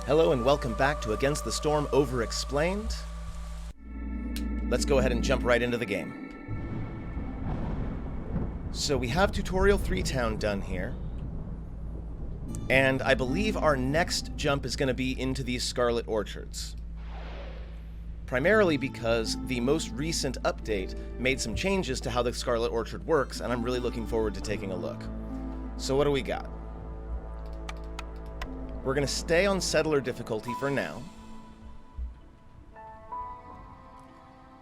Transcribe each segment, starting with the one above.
Hello and welcome back to Against the Storm Overexplained. Let's go ahead and jump right into the game. So we have Tutorial 3 Town done here. And I believe our next jump is going to be into these Scarlet Orchards. Primarily because the most recent update made some changes to how the Scarlet Orchard works, and I'm really looking forward to taking a look. So what do we got? We're going to stay on Settler difficulty for now.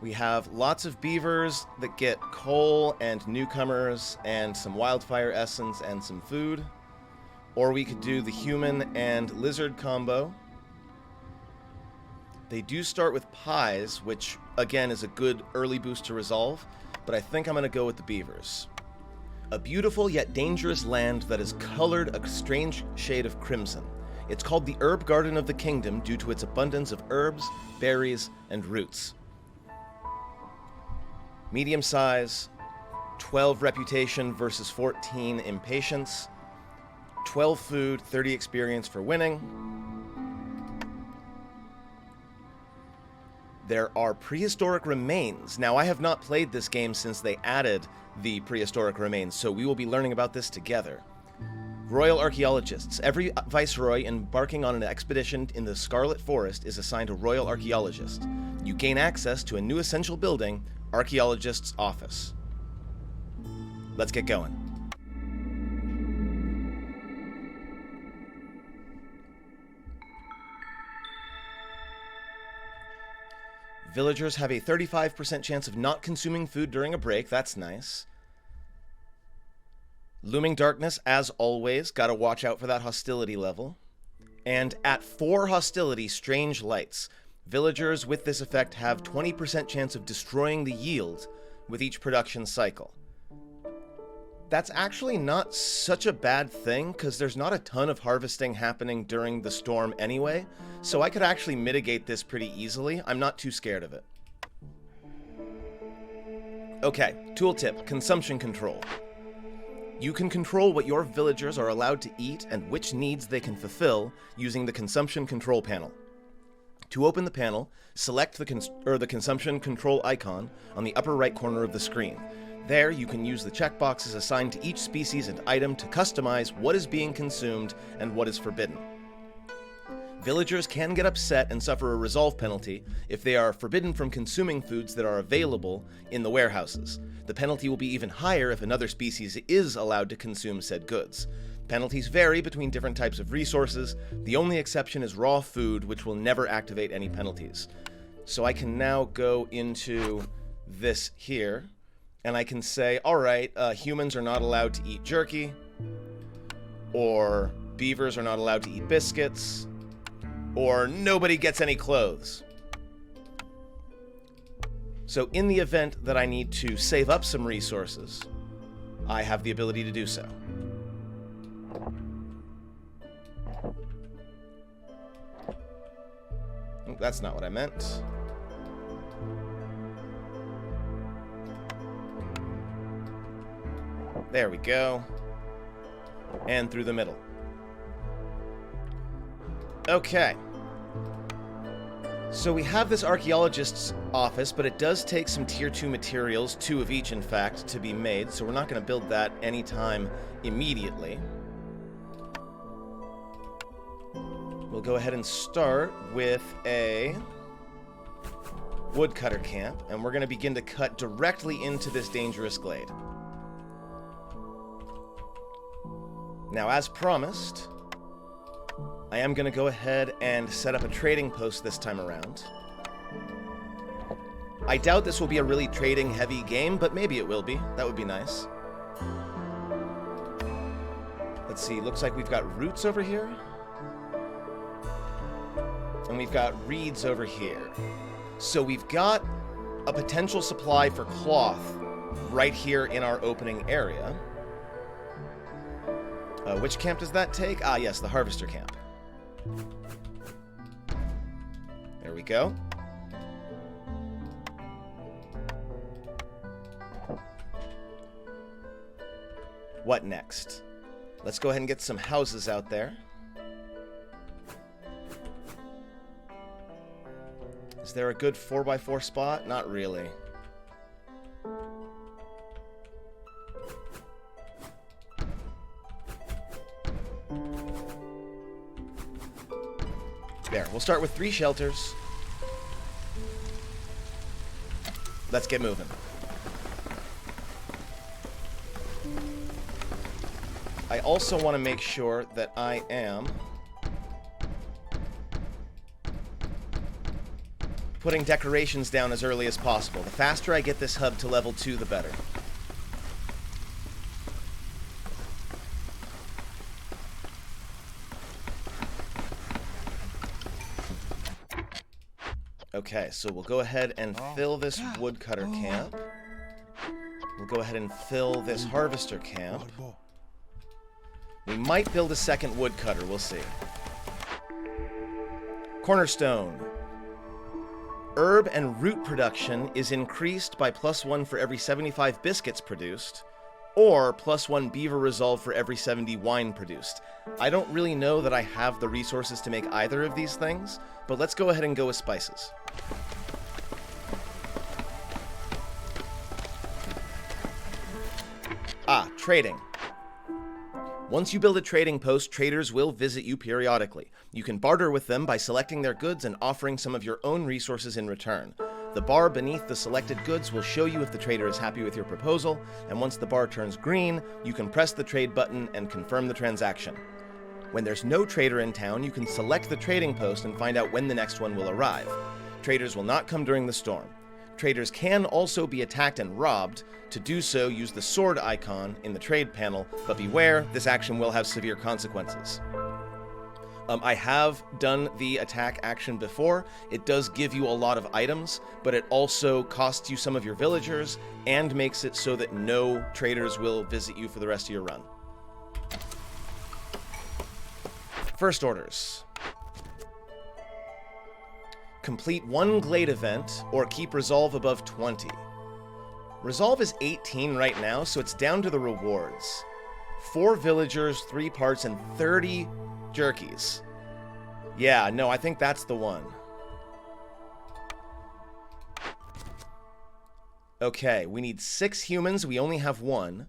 We have lots of beavers that get coal and newcomers and some wildfire essence and some food. Or we could do the human and lizard combo. They do start with pies, which again is a good early boost to resolve, but I think I'm going to go with the beavers. A beautiful yet dangerous land that is colored a strange shade of crimson. It's called the Herb Garden of the Kingdom due to its abundance of herbs, berries, and roots. Medium size, 12 reputation versus 14 impatience, 12 food, 30 experience for winning. There are prehistoric remains. Now, I have not played this game since they added the prehistoric remains, so we will be learning about this together. Royal Archaeologists. Every viceroy embarking on an expedition in the Scarlet Forest is assigned a Royal Archaeologist. You gain access to a new essential building, Archaeologist's Office. Let's get going. Villagers have a 35% chance of not consuming food during a break. That's nice. Looming darkness, as always. Gotta watch out for that hostility level. And at 4 hostility, strange lights. Villagers with this effect have 20% chance of destroying the yield with each production cycle. That's actually not such a bad thing, because there's not a ton of harvesting happening during the storm anyway, so I could actually mitigate this pretty easily. I'm not too scared of it. Okay, tooltip, consumption control. You can control what your villagers are allowed to eat and which needs they can fulfill using the consumption control panel. To open the panel, select the consumption control icon on the upper right corner of the screen. There, you can use the checkboxes assigned to each species and item to customize what is being consumed and what is forbidden. Villagers can get upset and suffer a resolve penalty if they are forbidden from consuming foods that are available in the warehouses. The penalty will be even higher if another species is allowed to consume said goods. Penalties vary between different types of resources. The only exception is raw food, which will never activate any penalties. So I can now go into this here, and I can say, alright, humans are not allowed to eat jerky, or beavers are not allowed to eat biscuits, or nobody gets any clothes. So in the event that I need to save up some resources, I have the ability to do so. Oh, that's not what I meant. There we go. And through the middle. Okay. So we have this archaeologist's office, but it does take some tier 2 materials, 2 of each in fact, to be made, so we're not going to build that anytime immediately. We'll go ahead and start with a woodcutter camp, and we're going to begin to cut directly into this dangerous glade. Now, as promised, I am going to go ahead and set up a trading post this time around. I doubt this will be a really trading-heavy game, but maybe it will be. That would be nice. Let's see, looks like we've got roots over here. And we've got reeds over here. So we've got a potential supply for cloth right here in our opening area. Which camp does that take? Ah, yes, the harvester camp. There we go. What next? Let's go ahead and get some houses out there. Is there a good 4x4 spot? Not really. There, we'll start with 3 shelters. Let's get moving. I also want to make sure that I am putting decorations down as early as possible. The faster I get this hub to level 2, the better. Okay, so we'll go ahead and fill this woodcutter camp. We'll go ahead and fill this harvester camp. We might build a second woodcutter, we'll see. Cornerstone. Herb and root production is increased by +1 for every 75 biscuits produced, or +1 beaver resolve for every 70 wine produced. I don't really know that I have the resources to make either of these things, but let's go ahead and go with spices. Trading. Once you build a trading post, traders will visit you periodically. You can barter with them by selecting their goods and offering some of your own resources in return. The bar beneath the selected goods will show you if the trader is happy with your proposal, and once the bar turns green, you can press the trade button and confirm the transaction. When there's no trader in town, you can select the trading post and find out when the next one will arrive. Traders will not come during the storm. Traders can also be attacked and robbed. To do so, use the sword icon in the trade panel, but beware, this action will have severe consequences. I have done the attack action before. It does give you a lot of items, but it also costs you some of your villagers and makes it so that no traders will visit you for the rest of your run. First orders. Complete 1 glade event, or keep resolve above 20. Resolve is 18 right now, so it's down to the rewards. 4 villagers, 3 parts, and 30 jerkies. Yeah, no, I think that's the one. Okay, we need 6 humans, we only have 1.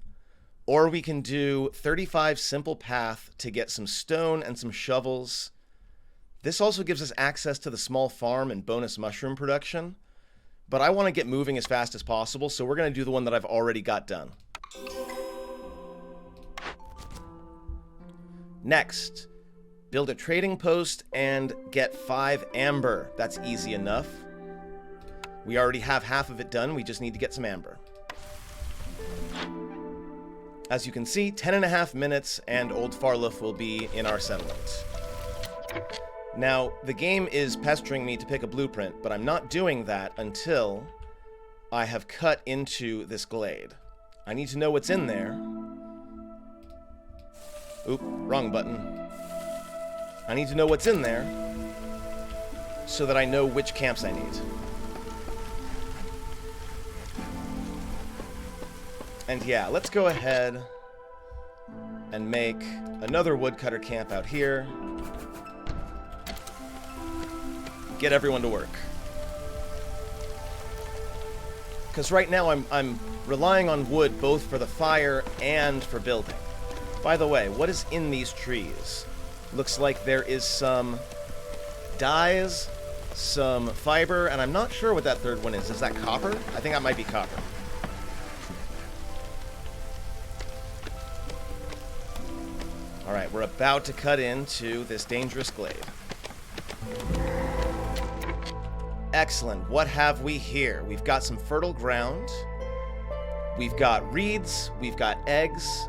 Or we can do 35 simple path to get some stone and some shovels. This also gives us access to the small farm and bonus mushroom production. But I want to get moving as fast as possible, so we're going to do the one that I've already got done. Next, build a trading post and get 5 amber. That's easy enough. We already have half of it done, we just need to get some amber. As you can see, 10.5 minutes and Old Farlough will be in our settlement. Now, the game is pestering me to pick a blueprint, but I'm not doing that until I have cut into this glade. I need to know what's in there. Oop, wrong button. I need to know what's in there so that I know which camps I need. And yeah, let's go ahead and make another woodcutter camp out here. Get everyone to work. Because right now I'm relying on wood both for the fire and for building. By the way, what is in these trees? Looks like there is some dyes, some fiber, and I'm not sure what that third one is. Is that copper? I think that might be copper. Alright, we're about to cut into this dangerous glade. Excellent. What have we here? We've got some fertile ground. We've got reeds. We've got eggs.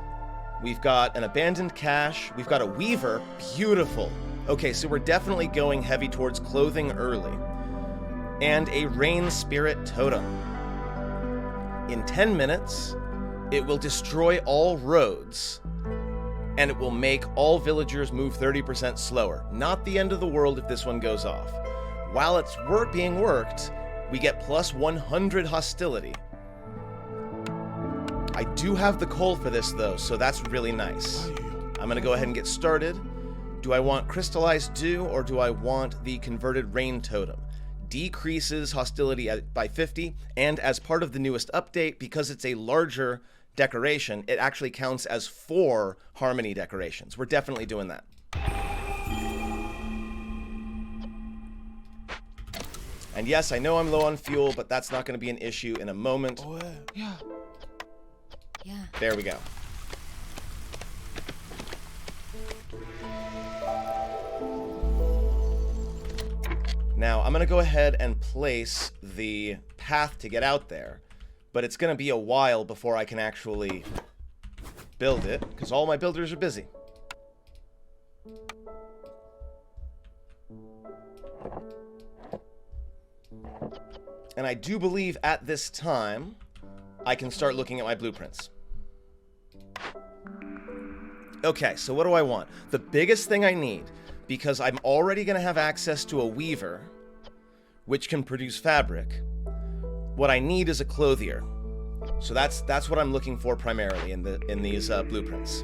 We've got an abandoned cache. We've got a weaver. Beautiful. Okay, so we're definitely going heavy towards clothing early. And a rain spirit totem. In 10 minutes, it will destroy all roads. And it will make all villagers move 30% slower. Not the end of the world if this one goes off. While it's being worked, we get plus 100 hostility. I do have the coal for this, though, so that's really nice. I'm going to go ahead and get started. Do I want crystallized dew, or do I want the converted rain totem? decreases hostility by 50, and as part of the newest update, because it's a larger decoration, it actually counts as 4 harmony decorations. We're definitely doing that. And yes, I know I'm low on fuel, but that's not going to be an issue in a moment. Oh, yeah. Yeah. There we go. Now, I'm going to go ahead and place the path to get out there, but it's going to be a while before I can actually build it, because all my builders are busy. And I do believe at this time, I can start looking at my blueprints. Okay, so what do I want? The biggest thing I need, because I'm already going to have access to a weaver, which can produce fabric, what I need is a clothier. So that's what I'm looking for primarily in these blueprints.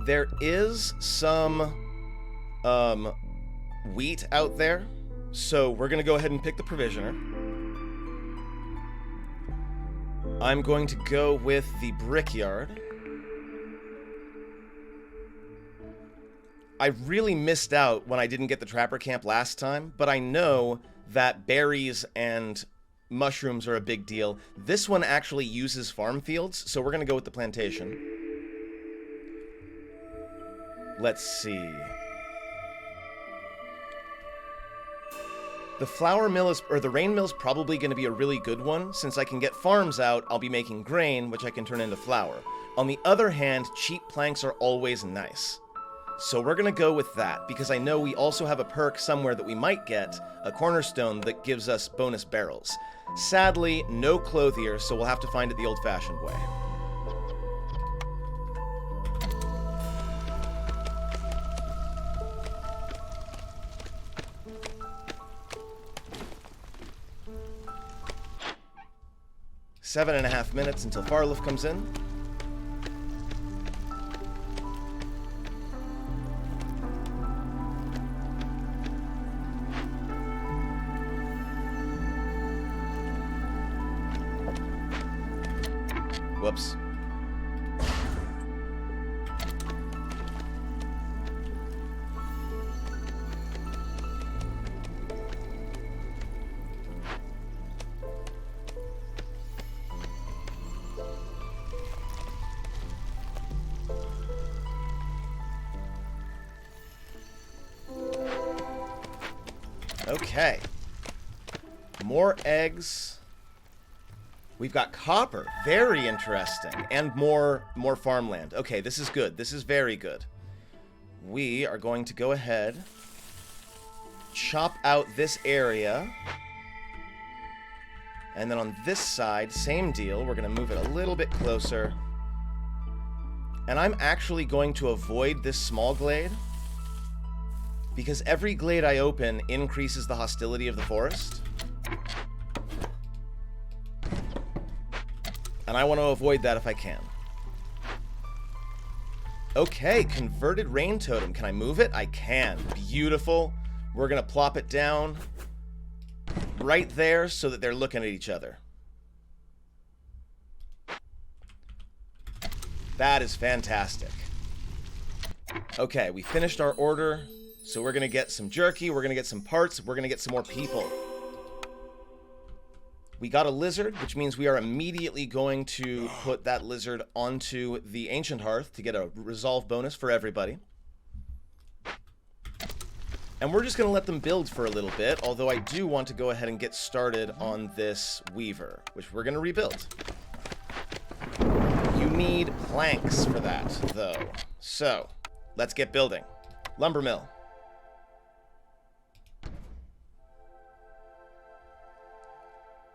There is some wheat out there, so we're going to go ahead and pick the provisioner. I'm going to go with the brickyard. I really missed out when I didn't get the trapper camp last time, but I know that berries and mushrooms are a big deal. This one actually uses farm fields, so we're going to go with the plantation. Let's see. The flour mill or the rain mill is probably going to be a really good one. Since I can get farms out, I'll be making grain, which I can turn into flour. On the other hand, cheap planks are always nice. So we're going to go with that, because I know we also have a perk somewhere that we might get, a cornerstone that gives us bonus barrels. Sadly, no clothier, so we'll have to find it the old-fashioned way. Seven and a half minutes until Farliff comes in. Whoops. Okay. More eggs. We've got copper. Very interesting. And more farmland. Okay, this is good. This is very good. We are going to go ahead, chop out this area. And then on this side, same deal. We're going to move it a little bit closer. And I'm actually going to avoid this small glade, because every glade I open increases the hostility of the forest. And I want to avoid that if I can. Okay, converted rain totem. Can I move it? I can. Beautiful. We're going to plop it down right there so that they're looking at each other. That is fantastic. Okay, we finished our order. So we're going to get some jerky, we're going to get some parts, we're going to get some more people. We got a lizard, which means we are immediately going to put that lizard onto the ancient hearth to get a resolve bonus for everybody. And we're just going to let them build for a little bit, although I do want to go ahead and get started on this weaver, which we're going to rebuild. You need planks for that, though. So, let's get building. Lumber mill.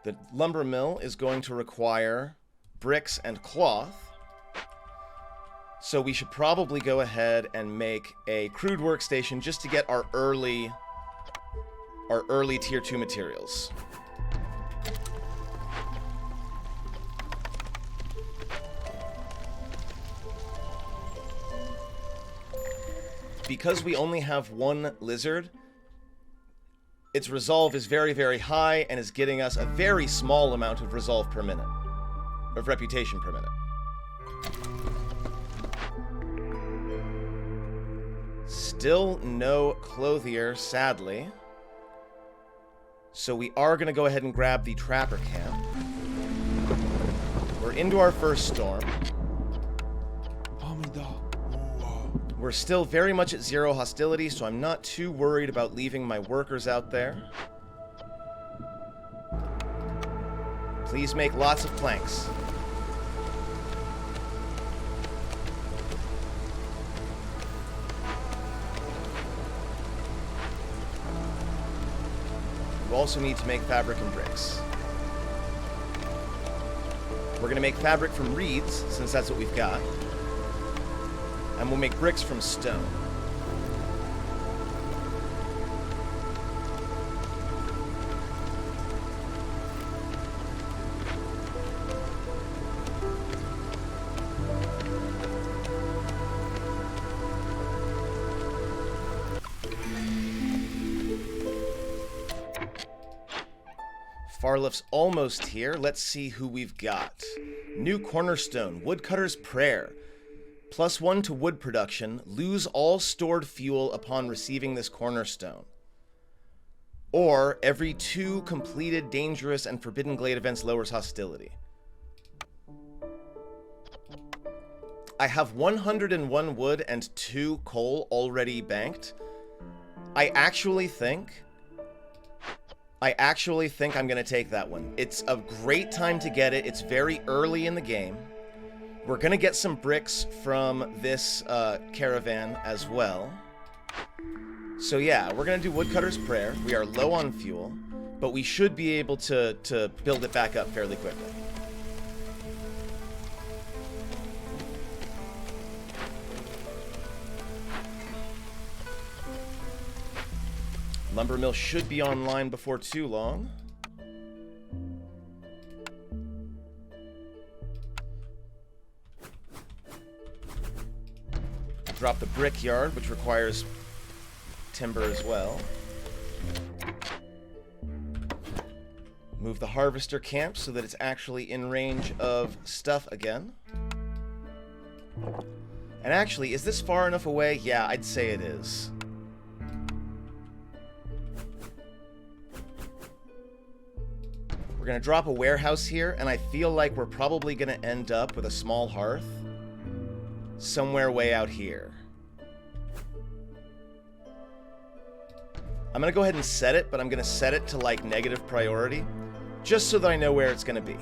The lumber mill is going to require bricks and cloth. So we should probably go ahead and make a crude workstation just to get our early tier 2 materials. because we only have one lizard, its resolve is very, very high and is getting us a very small amount of resolve per minute. Of reputation per minute. Still no clothier, sadly. So we are going to go ahead and grab the trapper camp. We're into our first storm. We're still very much at 0 hostility, so I'm not too worried about leaving my workers out there. Please make lots of planks. You also need to make fabric and bricks. We're going to make fabric from reeds, since that's what we've got. And we'll make bricks from stone. Farliff's almost here. Let's see who we've got. New cornerstone, Woodcutter's Prayer. +1 to wood production. Lose all stored fuel upon receiving this cornerstone. Or every 2 completed dangerous and forbidden glade events lowers hostility. I have 101 wood and 2 coal already banked. I actually think I'm going to take that one. It's a great time to get it. It's very early in the game. We're going to get some bricks from this caravan as well. So yeah, we're going to do Woodcutter's Prayer. We are low on fuel, but we should be able to build it back up fairly quickly. Lumber mill should be online before too long. Drop the brickyard, which requires timber as well. Move the harvester camp so that it's actually in range of stuff again. And actually, is this far enough away? Yeah, I'd say it is. We're going to drop a warehouse here, and I feel like we're probably going to end up with a small hearth somewhere way out here. I'm going to go ahead and set it, but I'm going to set it to, like, negative priority, just so that I know where it's going to be.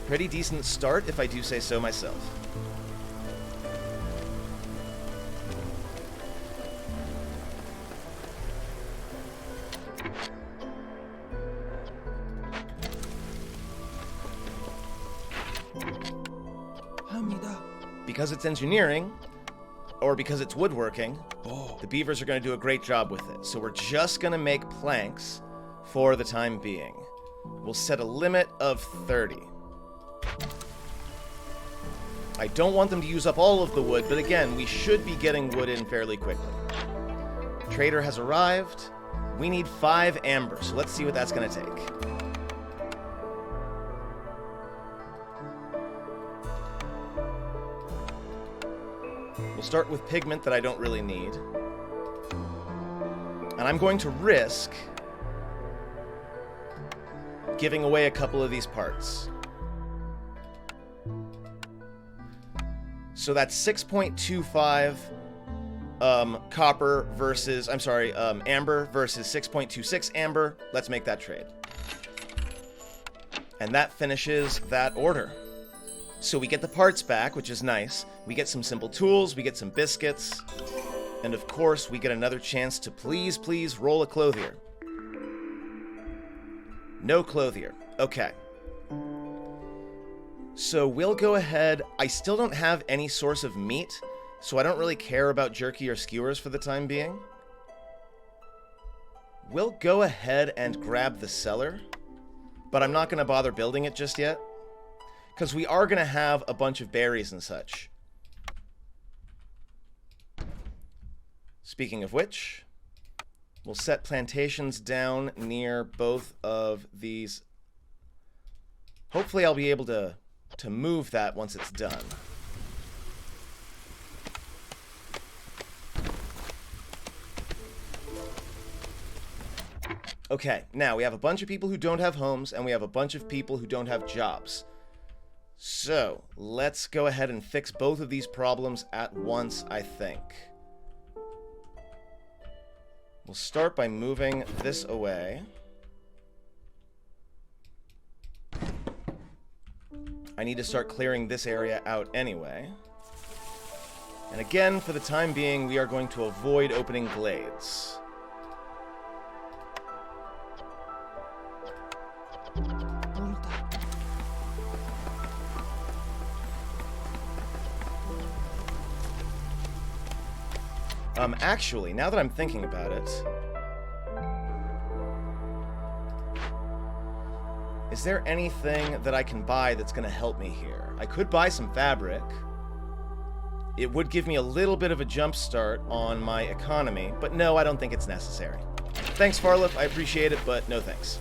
Pretty decent start, if I do say so myself. Because it's engineering, or because it's woodworking, the beavers are going to do a great job with it. So we're just going to make planks for the time being. We'll set a limit of 30. I don't want them to use up all of the wood, but again, we should be getting wood in fairly quickly. Trader has arrived. We need 5 amber, so let's see what that's going to take. We'll start with pigment that I don't really need. And I'm going to risk giving away a couple of these parts. So that's 6.25 copper versus, amber versus 6.26 amber. Let's make that trade. And that finishes that order. So we get the parts back, which is nice. We get some simple tools, we get some biscuits, and of course we get another chance to please roll a clothier. No clothier. Okay. So we'll go ahead. I still don't have any source of meat, so I don't really care about jerky or skewers for the time being. We'll go ahead and grab the cellar, but I'm not going to bother building it just yet. Because we are going to have a bunch of berries and such. Speaking of which, we'll set plantations down near both of these. Hopefully I'll be able to move that once it's done. Okay, now we have a bunch of people who don't have homes, and we have a bunch of people who don't have jobs. So, let's go ahead and fix both of these problems at once, I think. We'll start by moving this away. I need to start clearing this area out anyway. And again, for the time being, we are going to avoid opening glades. Actually, now that I'm thinking about it, is there anything that I can buy that's going to help me here? I could buy some fabric. It would give me a little bit of a jump start on my economy, but no, I don't think it's necessary. Thanks, Farlip. I appreciate it, but no thanks.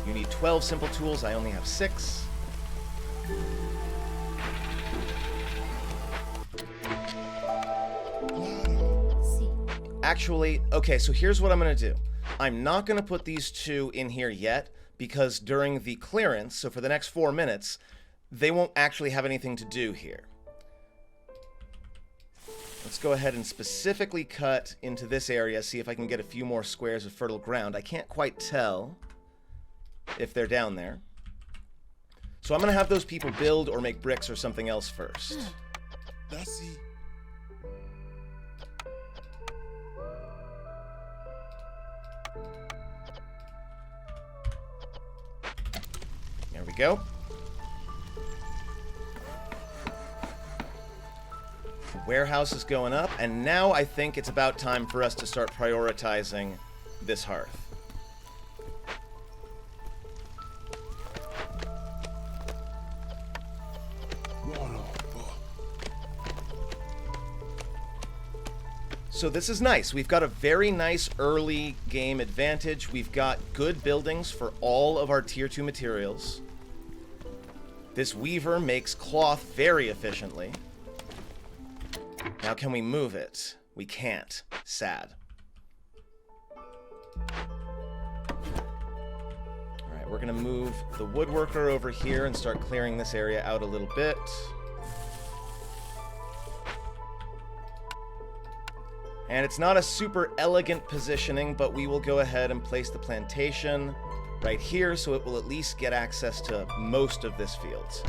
You need 12 simple tools. I only have 6. Actually, okay, so here's what I'm going to do. I'm not going to put these 2 in here yet, because during the clearance, so for the next 4 minutes, they won't actually have anything to do here. Let's go ahead and specifically cut into this area, see if I can get a few more squares of fertile ground. I can't quite tell if they're down there. So I'm going to have those people build or make bricks or something else first. There we go. The warehouse is going up, and now I think it's about time for us to start prioritizing this hearth. So this is nice. We've got a very nice early game advantage. We've got good buildings for all of our tier 2 materials. This weaver makes cloth very efficiently. Now can we move it? We can't. Sad. Alright, we're gonna move the woodworker over here and start clearing this area out a little bit. And it's not a super elegant positioning, but we will go ahead and place the plantation right here so it will at least get access to most of this field.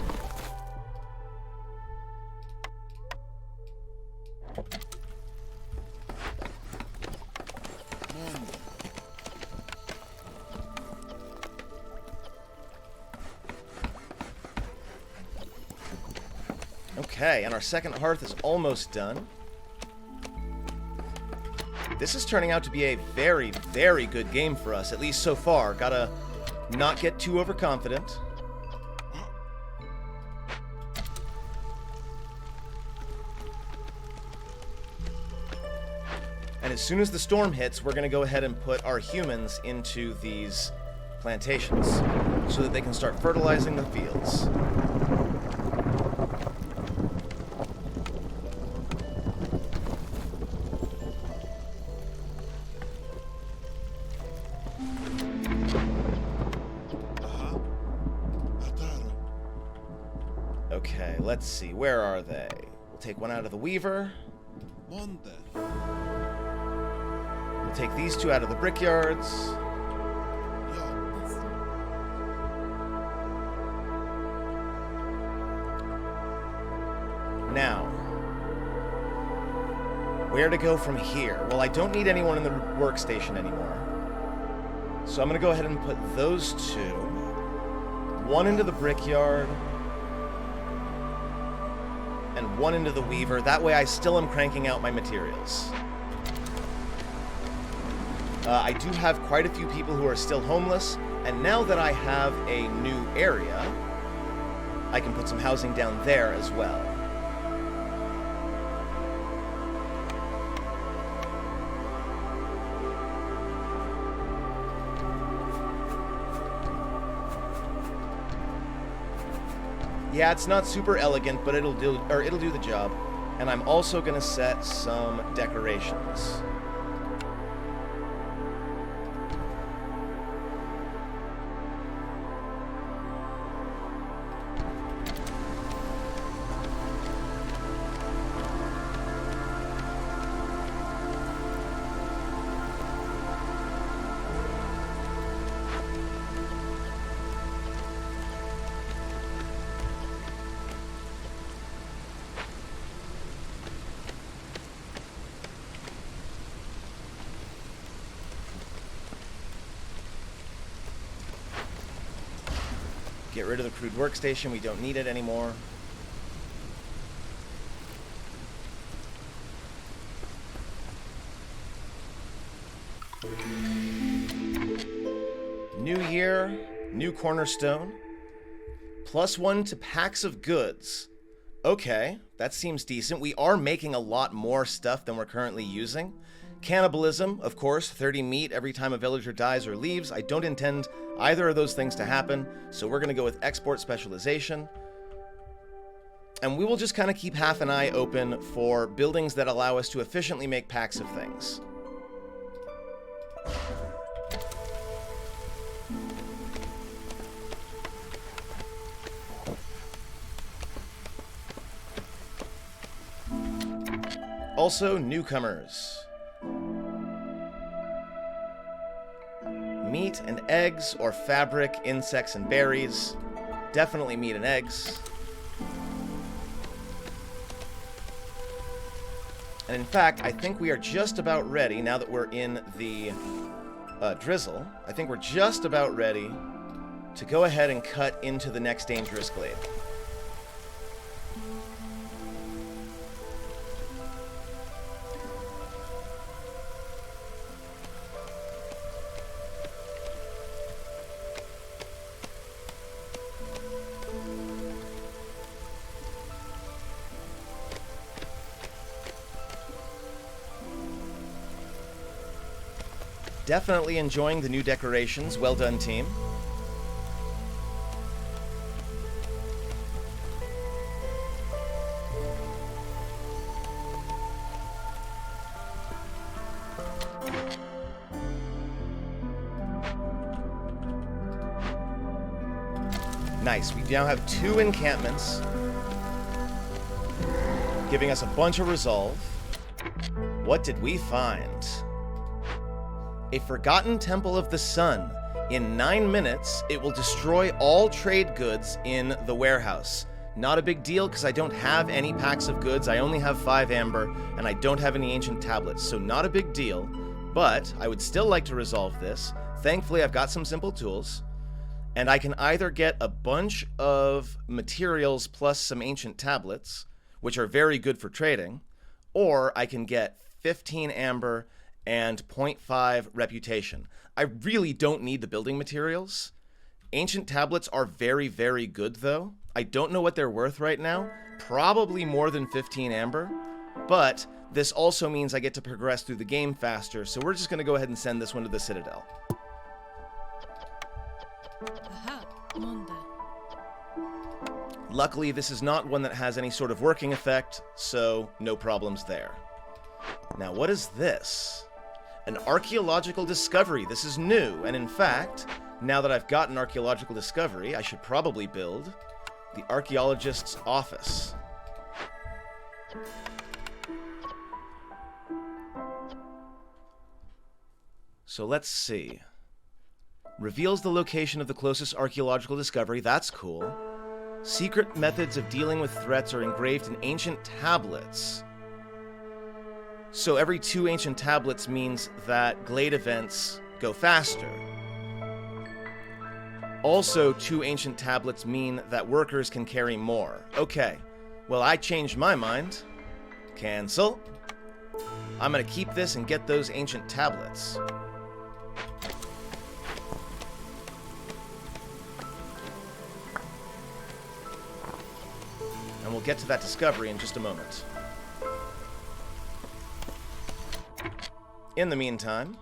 Okay, and our second hearth is almost done. This is turning out to be a very, very good game for us, at least so far. Gotta not get too overconfident. And as soon as the storm hits, we're gonna go ahead and put our humans into these plantations so that they can start fertilizing the fields. Okay, let's see. Where are they? We'll take one out of the weaver. We'll take these 2 out of the brickyards. Now, where to go from here? Well, I don't need anyone in the workstation anymore. So I'm going to go ahead and put those 2. One into the brickyard. and 1 into the weaver. That way I still am cranking out my materials. I do have quite a few people who are still homeless, and now that I have a new area, I can put some housing down there as well. Yeah, it's not super elegant, but it'll do the job. And I'm also going to set some decorations. Get rid of the crude workstation. We don't need it anymore. New year, new cornerstone. +1 to packs of goods. Okay, that seems decent. We are making a lot more stuff than we're currently using. Cannibalism, of course, 30 meat every time a villager dies or leaves. I don't intend either of those things to happen, so we're going to go with export specialization. And we will just kind of keep half an eye open for buildings that allow us to efficiently make packs of things. Also, newcomers. Meat and eggs, or fabric, insects and berries. Definitely meat and eggs. And in fact, I think we are just about ready, now that we're in the drizzle, I think we're just about ready to go ahead and cut into the next dangerous glade. Definitely enjoying the new decorations. Well done, team. Nice. We now have 2 encampments, giving us a bunch of resolve. What did we find? A forgotten temple of the sun. In 9 minutes, it will destroy all trade goods in the warehouse. Not a big deal, because I don't have any packs of goods. I only have 5 amber, and I don't have any ancient tablets, so not a big deal. But I would still like to resolve this. Thankfully, I've got some simple tools, and I can either get a bunch of materials plus some ancient tablets, which are very good for trading, or I can get 15 amber and 0.5 reputation. I really don't need the building materials. Ancient tablets are very, very good, though. I don't know what they're worth right now. Probably more than 15 amber. But this also means I get to progress through the game faster, so we're just going to go ahead and send this one to the Citadel. Aha, Monday. Luckily, this is not one that has any sort of working effect, so no problems there. Now, what is this? An archeological discovery. This is new, and in fact, now that I've got an archeological discovery, I should probably build the archaeologist's office. So let's see. Reveals the location of the closest archaeological discovery. That's cool. Secret methods of dealing with threats are engraved in ancient tablets. So every 2 ancient tablets means that glade events go faster. Also, 2 ancient tablets mean that workers can carry more. Okay, Well, I changed my mind. Cancel. I'm gonna keep this and get those ancient tablets. And we'll get to that discovery in just a moment. In the meantime,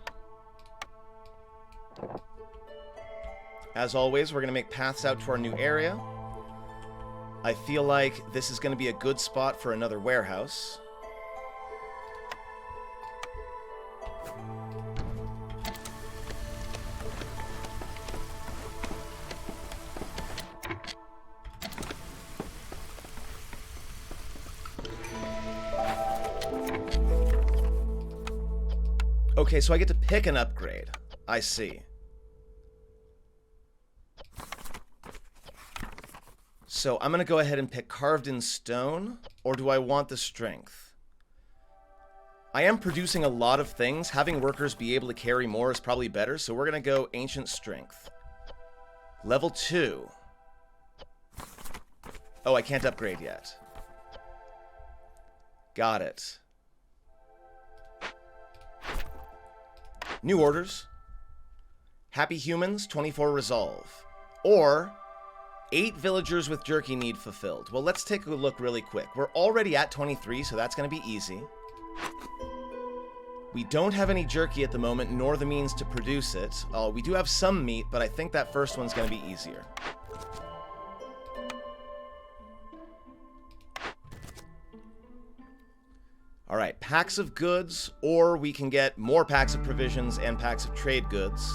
as always, we're going to make paths out to our new area. I feel like this is going to be a good spot for another warehouse. Okay, so I get to pick an upgrade. I see. So I'm going to go ahead and pick carved in stone, or do I want the strength? I am producing a lot of things. Having workers be able to carry more is probably better, so we're going to go ancient strength. Level 2. Oh, I can't upgrade yet. Got it. New orders. Happy humans, 24 resolve. Or 8 villagers with jerky need fulfilled. Well, let's take a look really quick. We're already at 23, so that's going to be easy. We don't have any jerky at the moment, nor the means to produce it. We do have some meat, but I think that first one's going to be easier. Alright, packs of goods, or we can get more packs of provisions and packs of trade goods.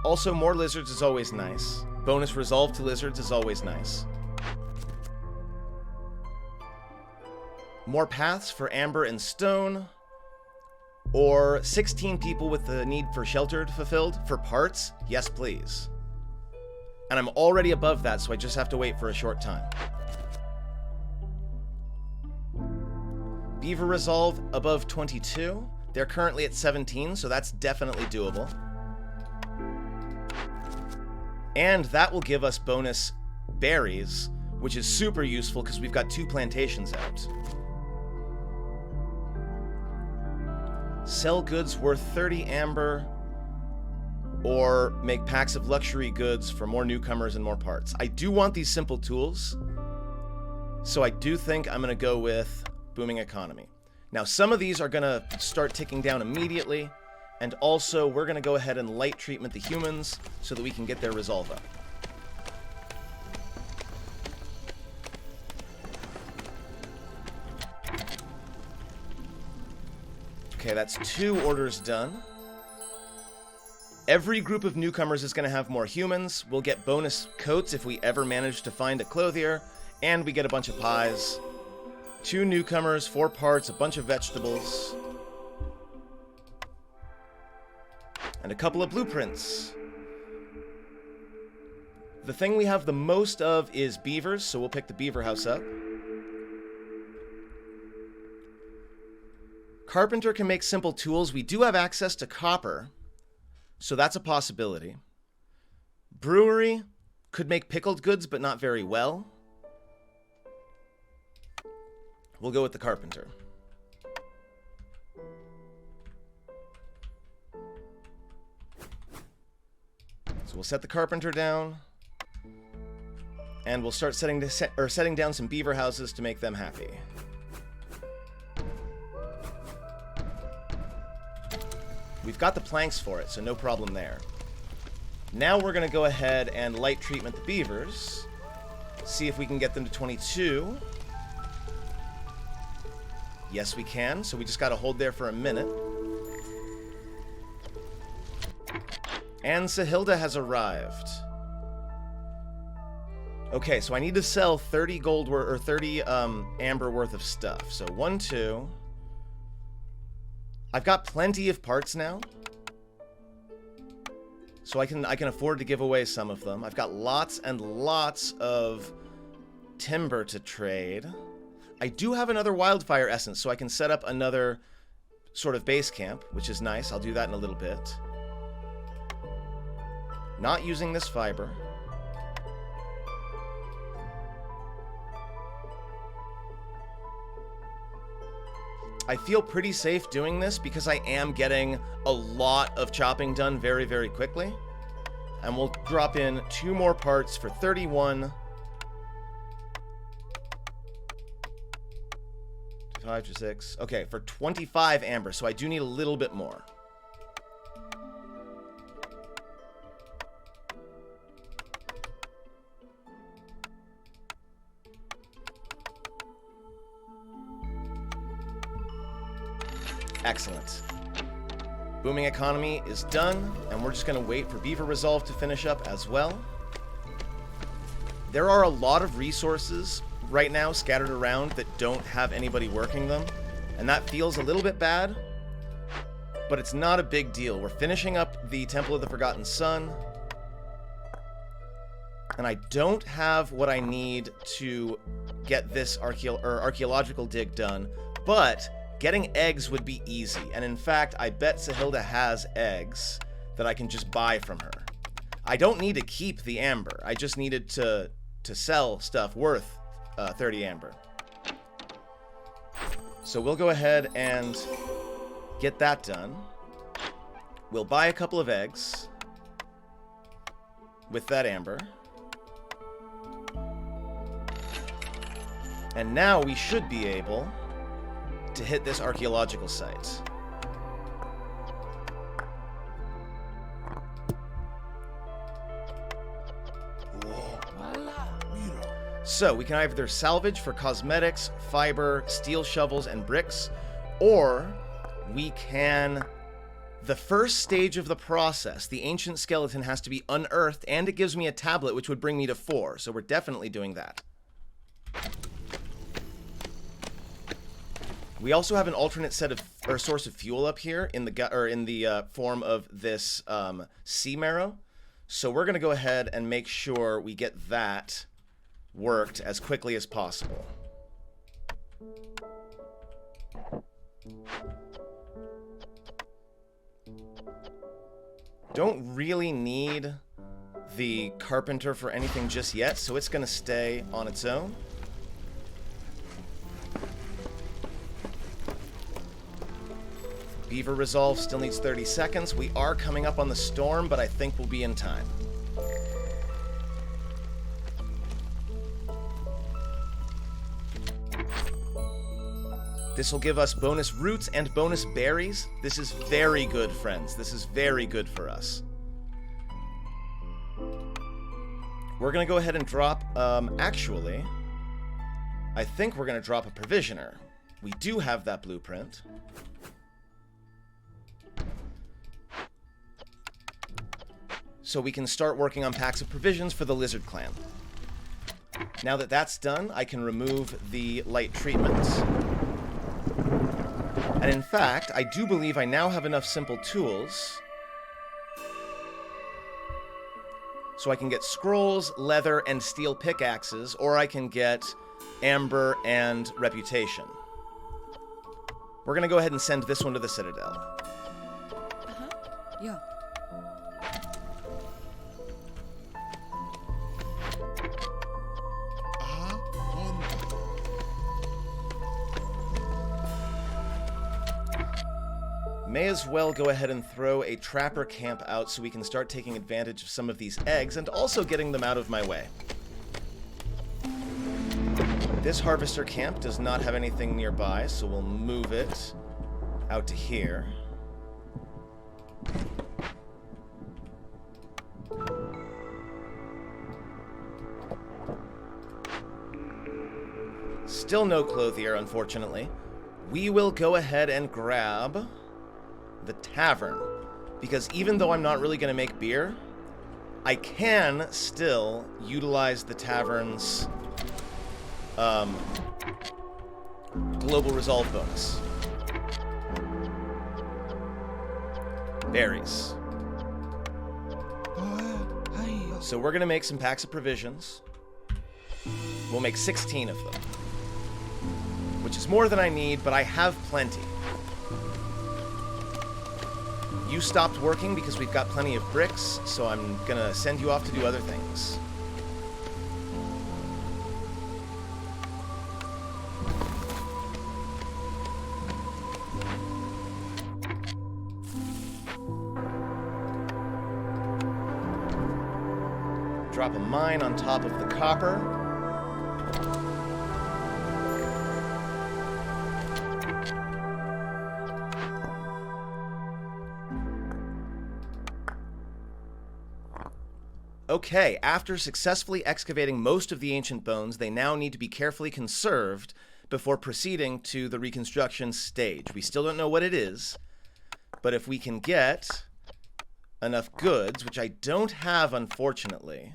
Also, more lizards is always nice. Bonus resolve to lizards is always nice. More paths for amber and stone. Or 16 people with the need for shelter fulfilled for parts? Yes, please. And I'm already above that, so I just have to wait for a short time. Beaver resolve above 22. They're currently at 17, so that's definitely doable. And that will give us bonus berries, which is super useful because we've got 2 plantations out. Sell goods worth 30 amber, or make packs of luxury goods for more newcomers and more parts. I do want these simple tools, so I do think I'm going to go with booming economy. Now, some of these are going to start ticking down immediately, and also we're going to go ahead and light treatment the humans so that we can get their resolve up. Okay, that's 2 orders done. Every group of newcomers is going to have more humans. We'll get bonus coats if we ever manage to find a clothier, and we get a bunch of pies. 2 newcomers, 4 parts, a bunch of vegetables, and a couple of blueprints. The thing we have the most of is beavers, so we'll pick the beaver house up. Carpenter can make simple tools. We do have access to copper, so that's a possibility. Brewery could make pickled goods, but not very well. We'll go with the carpenter. So we'll set the carpenter down, and we'll start setting down some beaver houses to make them happy. We've got the planks for it, so no problem there. Now we're going to go ahead and light treatment the beavers. See if we can get them to 22. Yes, we can, so we just got to hold there for a minute. And Sahilda has arrived. Okay, so I need to sell 30 gold or 30 amber worth of stuff. So 1, 2. I've got plenty of parts now, so I can afford to give away some of them. I've got lots and lots of timber to trade. I do have another wildfire essence, so I can set up another sort of base camp, which is nice. I'll do that in a little bit. Not using this fiber. I feel pretty safe doing this because I am getting a lot of chopping done very, very quickly. And we'll drop in 2 more parts for 31. 5 to 6. Okay, for 25 amber, so I do need a little bit more. Excellent. Booming economy is done, and we're just going to wait for Beaver Resolve to finish up as well. There are a lot of resources right now scattered around that don't have anybody working them, and that feels a little bit bad, but it's not a big deal. We're finishing up the Temple of the Forgotten Sun, and I don't have what I need to get this archeological dig done, but getting eggs would be easy, and in fact, I bet Sahilda has eggs that I can just buy from her. I don't need to keep the amber. I just needed to sell stuff worth 30 amber. So we'll go ahead and get that done. We'll buy a couple of eggs with that amber. And now we should be able to hit this archaeological site. So we can either salvage for cosmetics, fiber, steel shovels, and bricks, or we can... The first stage of the process, the ancient skeleton has to be unearthed, and it gives me a tablet, which would bring me to 4, so we're definitely doing that. We also have an alternate set of source of fuel up here in the form of this sea marrow. So we're going to go ahead and make sure we get that worked as quickly as possible. Don't really need the carpenter for anything just yet, so it's going to stay on its own. Beaver Resolve still needs 30 seconds. We are coming up on the storm, but I think we'll be in time. This will give us bonus roots and bonus berries. This is very good, friends. This is very good for us. We're going to go ahead and drop, actually, I think we're going to drop a provisioner. We do have that blueprint. So we can start working on packs of provisions for the Lizard Clan. Now that that's done, I can remove the light treatments. And in fact, I do believe I now have enough simple tools so I can get scrolls, leather, and steel pickaxes, or I can get amber and reputation. We're going to go ahead and send this one to the Citadel. Yeah. May as well go ahead and throw a trapper camp out so we can start taking advantage of some of these eggs and also getting them out of my way. This harvester camp does not have anything nearby, so we'll move it out to here. Still no clothier, unfortunately. We will go ahead and grab the tavern, because even though I'm not really going to make beer, I can still utilize the tavern's global resolve bonus. Berries. So we're going to make some packs of provisions. We'll make 16 of them, which is more than I need, but I have plenty. You stopped working because we've got plenty of bricks, so I'm gonna send you off to do other things. drop a mine on top of the copper. Okay, after successfully excavating most of the ancient bones, they now need to be carefully conserved before proceeding to the reconstruction stage. We still don't know what it is, but if we can get enough goods, which I don't have, unfortunately.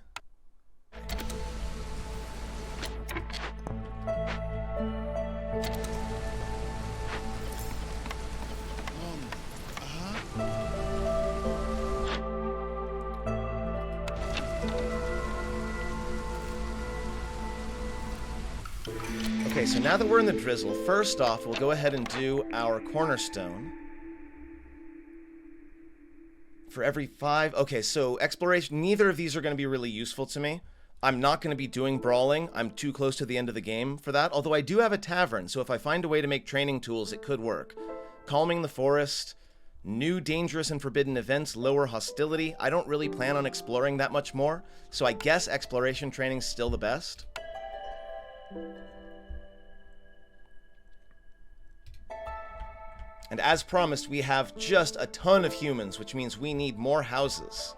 Okay, so now that we're in the drizzle, first off, we'll go ahead and do our cornerstone. For every 5... Okay, so exploration, neither of these are going to be really useful to me. I'm not going to be doing brawling. I'm too close to the end of the game for that, although I do have a tavern, so if I find a way to make training tools, it could work. Calming the forest, new dangerous and forbidden events, lower hostility. I don't really plan on exploring that much more, so I guess exploration training's still the best. And as promised, we have just a ton of humans, which means we need more houses.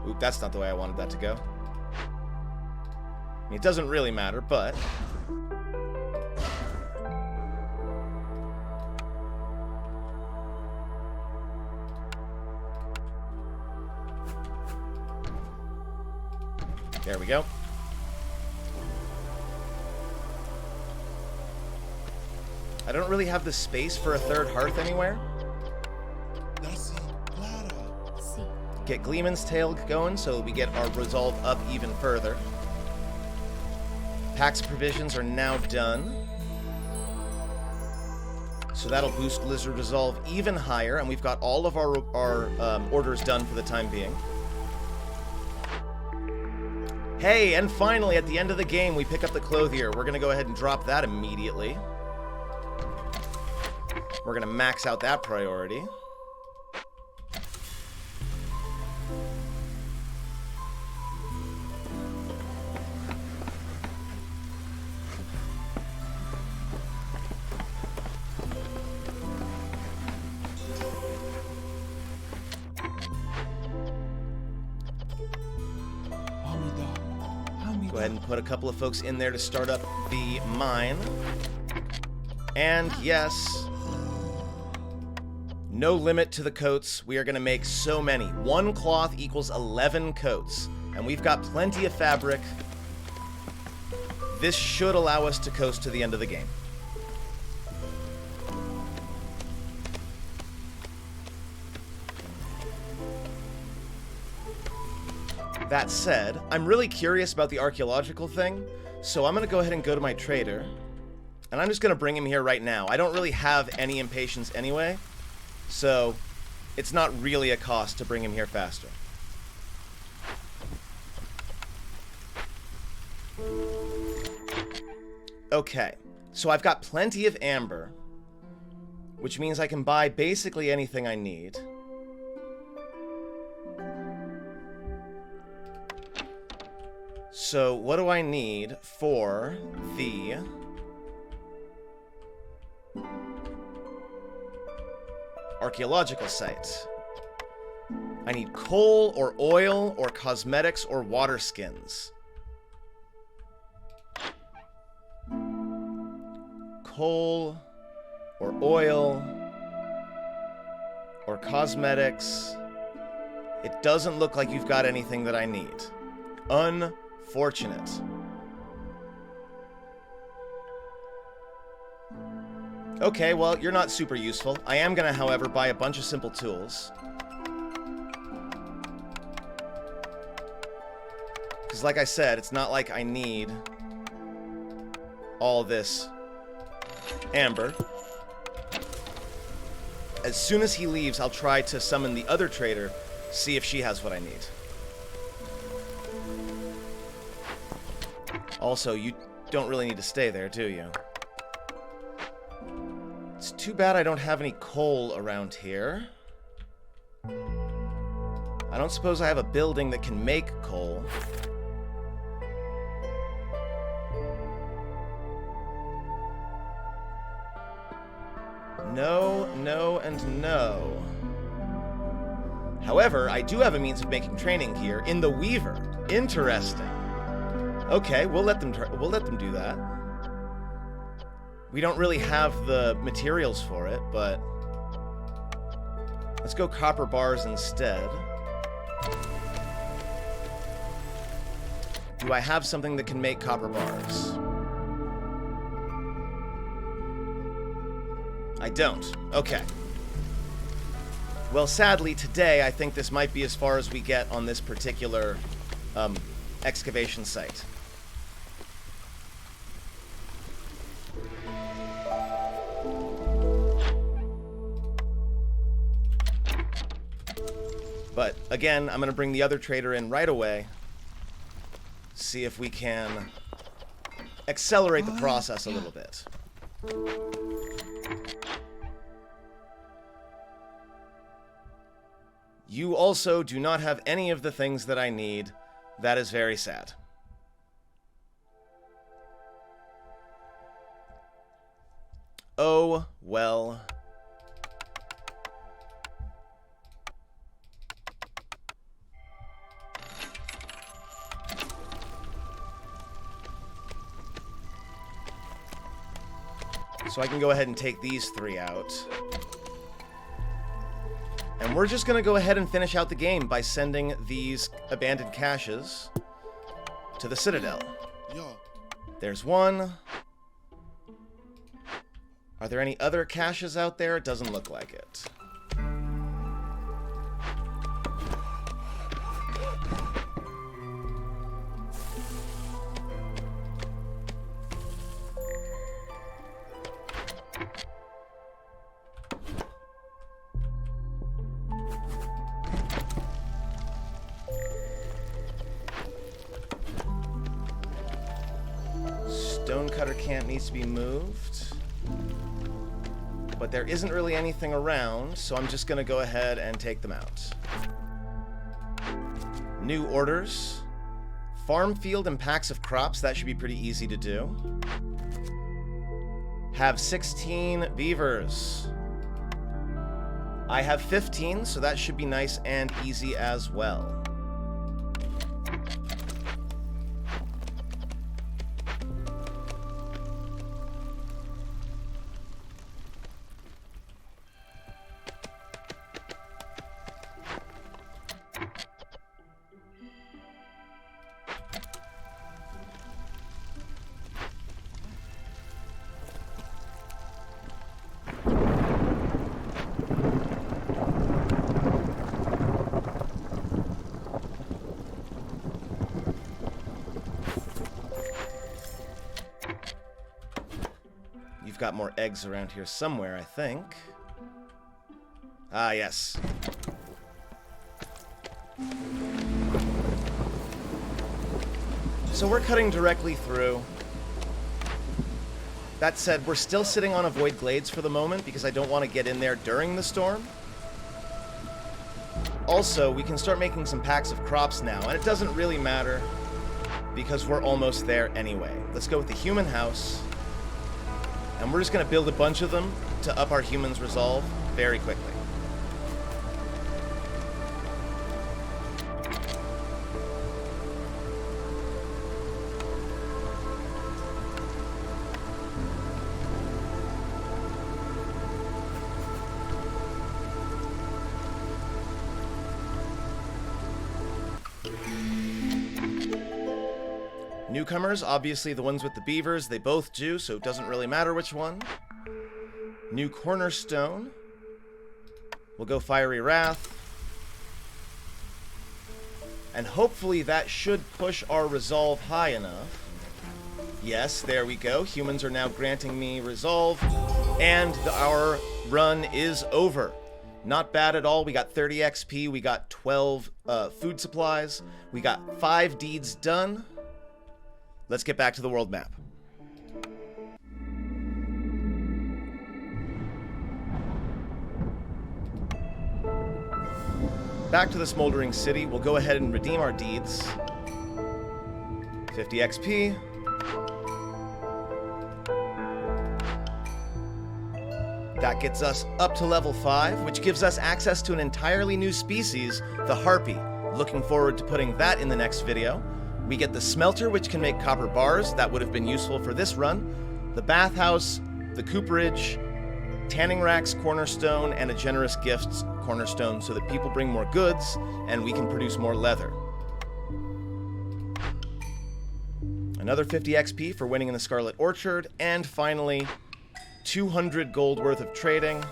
Oop, that's not the way I wanted that to go. I mean, it doesn't really matter, but... There we go. I don't really have the space for a third hearth anywhere. Get Gleeman's Tail going so we get our resolve up even further. Packs of provisions are now done. So that'll boost Lizard Resolve even higher, and we've got all of our orders done for the time being. Hey, and finally, at the end of the game, we pick up the Clothier. We're going to go ahead and drop that immediately. We're going to max out that priority. Go ahead and put a couple of folks in there to start up the mine. And yes, no limit to the coats. We are going to make so many. 1 cloth equals 11 coats. And we've got plenty of fabric. This should allow us to coast to the end of the game. That said, I'm really curious about the archeological thing, so I'm going to go ahead and go to my trader, and I'm just going to bring him here right now. I don't really have any impatience anyway, so it's not really a cost to bring him here faster. Okay, so I've got plenty of amber, which means I can buy basically anything I need. So, what do I need for the archaeological site? I need coal or oil or cosmetics or water skins. Coal or oil or cosmetics. It doesn't look like you've got anything that I need. Unfortunate. Okay, well, you're not super useful. I am gonna, however, buy a bunch of simple tools. Because like I said, it's not like I need all this amber. As soon as he leaves, I'll try to summon the other trader, see if she has what I need. Also, you don't really need to stay there, do you? It's too bad I don't have any coal around here. I don't suppose I have a building that can make coal. No, no, and no. However, I do have a means of making training here in the Weaver. Interesting. Okay, we'll let them do that. We don't really have the materials for it, but let's go copper bars instead. Do I have something that can make copper bars? I don't. Okay. Well, sadly, today, I think this might be as far as we get on this particular excavation site. But, again, I'm going to bring the other trader in right away. See if we can accelerate the process a little bit. You also do not have any of the things that I need. That is very sad. Oh, well. So I can go ahead and take these 3 out. And we're just going to go ahead and finish out the game by sending these abandoned caches to the Citadel. There's one. Are there any other caches out there? It doesn't look like it. Stonecutter camp needs to be moved. But there isn't really anything around, so I'm just going to go ahead and take them out. New orders. Farm field and packs of crops, that should be pretty easy to do. Have 16 beavers. I have 15, so that should be nice and easy as well. You've got more eggs around here somewhere, I think. Ah, yes. So we're cutting directly through. That said, we're still sitting on avoid glades for the moment because I don't want to get in there during the storm. Also, we can start making some packs of crops now, and it doesn't really matter because we're almost there anyway. Let's go with the human house. And we're just going to build a bunch of them to up our humans' resolve very quickly. Newcomers, obviously the ones with the beavers, they both do, so it doesn't really matter which one. New cornerstone. We'll go Fiery Wrath. And hopefully that should push our resolve high enough. Yes, there we go. Humans are now granting me resolve. And our run is over. Not bad at all. We got 30 XP. We got 12 food supplies. We got 5 deeds done. let's get back to the world map. Back to the smoldering city. We'll go ahead and redeem our deeds. 50 XP. That gets us up to level 5, which gives us access to an entirely new species, the harpy. Looking forward to putting that in the next video. We get the smelter, which can make copper bars. That would have been useful for this run. The bathhouse, the cooperage, tanning racks cornerstone, and a generous gifts cornerstone so that people bring more goods and we can produce more leather. Another 50 XP for winning in the Scarlet Orchard, and finally 200 gold worth of trading,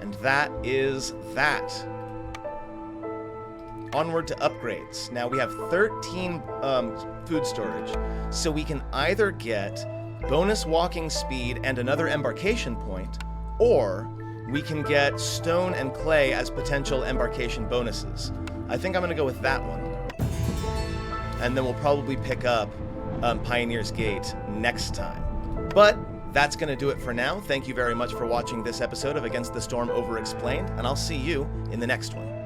and that is that. Onward to upgrades. Now we have 13 food storage, so we can either get bonus walking speed and another embarkation point, or we can get stone and clay as potential embarkation bonuses. I think I'm going to go with that one. And then we'll probably pick up Pioneer's Gate next time. But that's going to do it for now. Thank you very much for watching this episode of Against the Storm Overexplained, and I'll see you in the next one.